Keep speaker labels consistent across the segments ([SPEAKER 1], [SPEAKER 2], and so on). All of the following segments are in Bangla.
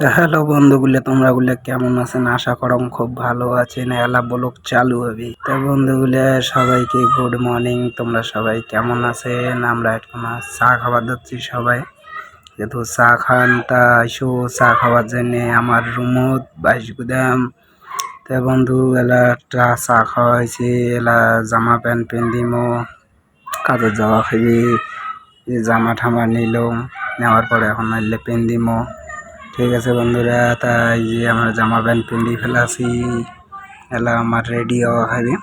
[SPEAKER 1] তো হ্যালো বন্ধুগুলো, তোমরা গুলো কেমন আছেন? আশা করম খুব ভালো আছেন। এলা ব্লগ চালু হবে। তো বন্ধুগুলো সবাইকে গুড মর্নিং। তোমরা সবাই কেমন আছেন? আমরা এখন চা খাবার যাচ্ছি সবাই। যেহেতু চা খান তা এসো চা খাওয়ার জন্য আমার রুমত বাইশ গুদাম। তো বন্ধু এলা চা খাওয়া হয়েছে, এলা জামা প্যান্ট পিন্দিমো, কাজে যাওয়া খাবি, জামা ঠামা নিলাম, নেওয়ার পরে এখন নাইলে পিন্দিমো। ঠিক আছে বন্ধুরা, তাই যে আমার জামা প্যান্ট পিন্দি ফেলাছি, এলা আমার রেডি হওয়া হবে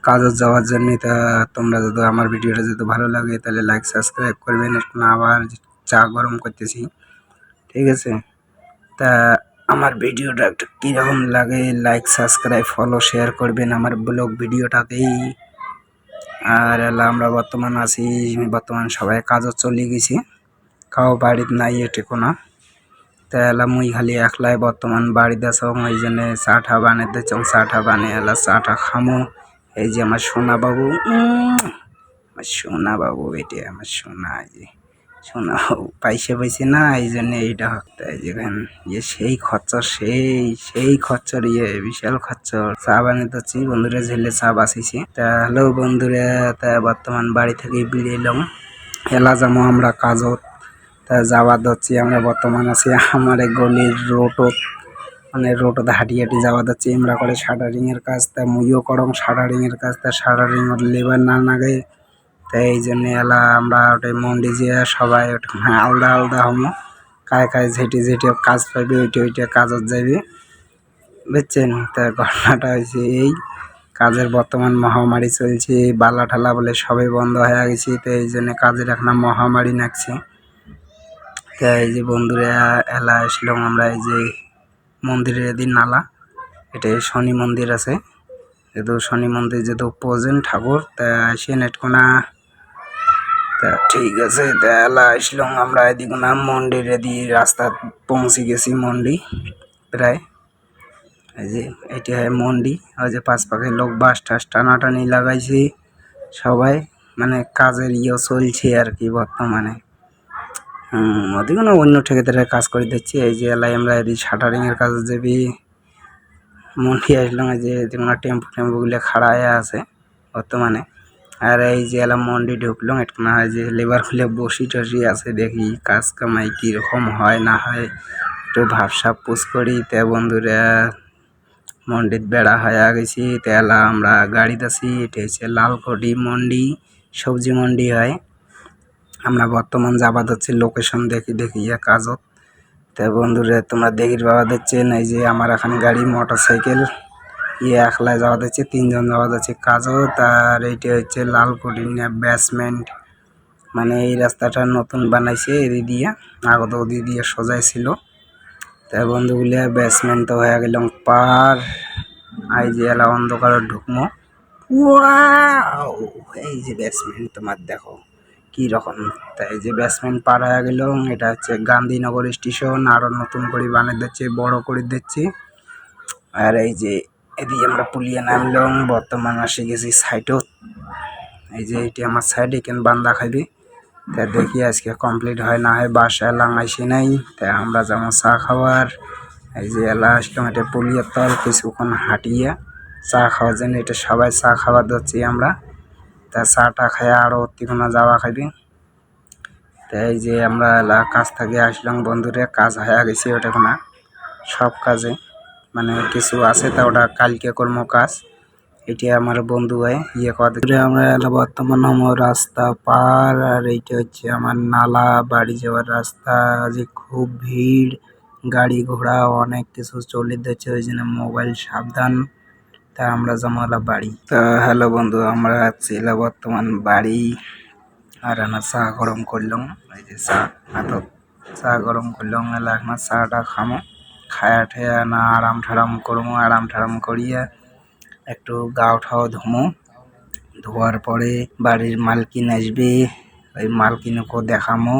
[SPEAKER 1] কাজে যাওয়ার জন্য। তা তোমরা যদি আমার ভিডিওটা যদি ভালো লাগে তাহলে লাইক সাবস্ক্রাইব করবেন। এখন আবার চা গরম করতেছি, ঠিক আছে? তা আমার ভিডিওটা একটু কীরকম লাগে লাইক সাবস্ক্রাইব ফলো শেয়ার করবেন আমার ব্লগ ভিডিওটাকেই। আর এলা আমরা বর্তমান সবাই কাজও চলে গেছি, কাউ বাড়িতে নাই এটে কোনা। তাহলে মুই খালি একলাই বর্তমান বাড়িতে আসম, এই জন্য চাটা বানাতে দিচ্ছ, চাটা বানিয়ে এলা চাটা খামো। এই যে আমার সোনা বাবু, আমার সোনা বাবু, এটি আমার সোনা, এই যে সোনা বাবু পাইছে না, এই জন্য এইটা তাই যেখান সেই খরচর সেই খরচর বিশাল খরচর। চা বানাতে দিচ্ছি বন্ধুরা, ঝেলে চা বাসিছি। তা হ্যালো বন্ধুরা, তা বর্তমান বাড়ি থেকে বেরিয়ে এলাম, এলা যাবো আমরা কাজত। তা যাওয়া যাচ্ছি আমরা বর্তমান আছি আমার গলির রোডত, মানে রোডত হাঁটি যাওয়া যাচ্ছি আমরা করে শাটারিং এর কাজ। তা মুইও করম শাটারিং এর কাজ, তা শাটারিং এর লেবার না নাগে, তাই এই জন্য এলা আমরা ওটাই মন্ডি যে সবাই আলাদা আলাদা হমো, কায় ঝেটে কাজ পাইবে ওইটা কাজত যাবে, বুঝছেন? তা ঘটনাটা হয়েছে এই, কাজের বর্তমান মহামারী চলছে, বালা ঠালা বলে সবাই বন্ধ হয়ে গেছে, তো এই জন্য কাজের এখন মহামারী নাকছে। তা এই যে বন্ধুরা এলা আসলাম আমরা এই যে মন্দিরের এদিন নালা, এটা শনি মন্দির আছে, যেহেতু শনি মন্দির যেহেতু পূজন ঠাকুর, তা আসেন এটকোনা। তা ঠিক আছে, তা এলা আসলাম আমরা এদিক না মন্দির এদি রাস্তা পৌঁছে গেছি মন্ডি প্রায়। এই যে এটি হয় মন্ডি, ওই যে পাঁচ পাখের লোক বাস টাস টানাটানি লাগাইছি সবাই, মানে কাজের চলছে আর কি বর্তমানে। ওদিকে না অন্য ঠিকাদারের কাজ করে দিচ্ছি। এই যে এলাই আমরা এই শাটারিং এর কাজে যাবি মন্ডি আসলাম, এই যে টেম্পুগুলো খাড়ায় আছে বর্তমানে। আর এই যে এলাম মন্ডি ঢুকলাম, একটু না হয় যে লেবার খুলে বসি টসি আছে, দেখি কাজ কামাই কীরকম হয় না হয় একটু ভাবসাব পুষ করি। তা বন্ধুরা মন্ডির বেড়া হয়ে গেছি, তেলা আমরা গাড়িতে আছি, এটা হচ্ছে লালকটি মন্ডি, সবজি মন্ডি হয়। আমরা বর্তমান যাবা যাচ্ছি লোকেশন দেখি কাজত। তা বন্ধুরা তোমরা দেখির বাবা দিচ্ছেন, এই যে আমার এখানে গাড়ি মোটরসাইকেল একলাই যাওয়া যাচ্ছে, তিনজন যাওয়া যাচ্ছে কাজত। আর এইটা হচ্ছে লালকুটি বেসমেন্ট, মানে এই রাস্তাটা নতুন বানাইছে এদি দিয়ে, আগত ওদি দিয়ে সোজাই ছিল। তা বন্ধুগুলা বেসমেন্ট তো হয়ে গেলাম পার, এই যে এলা অন্ধকার ঢুকমো, এই যে বেসমেন্ট তোমার দেখো কি রকম। তাই যে বেসমেন্ট পার হয়ে গেল, এটা হচ্ছে গান্ধীনগর স্টেশন, আরো নতুন করে বানিয়ে দিচ্ছে, বড় করে দিচ্ছে। আর এই যে এদিকে আমরা পুলিয়া নামলাম, বর্তমান আসে গেছি সাইডত, এই যে এটি আমার সাইড, এখানে বান্দা খাইবে। তা দেখি আজকে কমপ্লিট হয় না হয়, বাসায় লাগাইছি নাই, তাই আমরা যেমন চা খাওয়ার। এই যে এলা আসলাম এটা পুলিয়ার তল, কিছুক্ষণ হাঁটিয়া চা খাওয়ার জন্য, এটা সবাই চা খাওয়া দিচ্ছি আমরা। তা চাটা খাইয়া আরো অতিক্ষণা যাওয়া খাইবে। তাই এই যে আমরা কাজ থেকে আসলাম বন্ধুরা, কাজ হয়ে গেছে ওটা না সব কাজে, মানে কিছু আছে তা ওটা কালকে কর্ম কাজ। এটি আমার বন্ধু হয় কথা আমরা এলা বর্তমান আমার রাস্তা পার, আর এইটা হচ্ছে আমার নালা বাড়ি যাওয়ার রাস্তা। যে খুব ভিড়, গাড়ি ঘোড়া অনেক কিছু চলে দিচ্ছে, ওই জন্য মোবাইল সাবধান। তা আমরা জমালা বাড়ি। তা হ্যালো বন্ধু, আমরা আছি এলা বর্তমান বাড়ি, আর আমার চা গরম করলাম, এই যে চা গরম করলাম, এলা এখন চাটা খামো, খায়া ঠায়া না আরাম ঠারাম করবো, আরাম ঠারাম করিয়া একটু গাও ঠাও ধুমো, ধোয়ার পরে বাড়ির মালকিন আসবে, ওই মালকিনকেও দেখামো।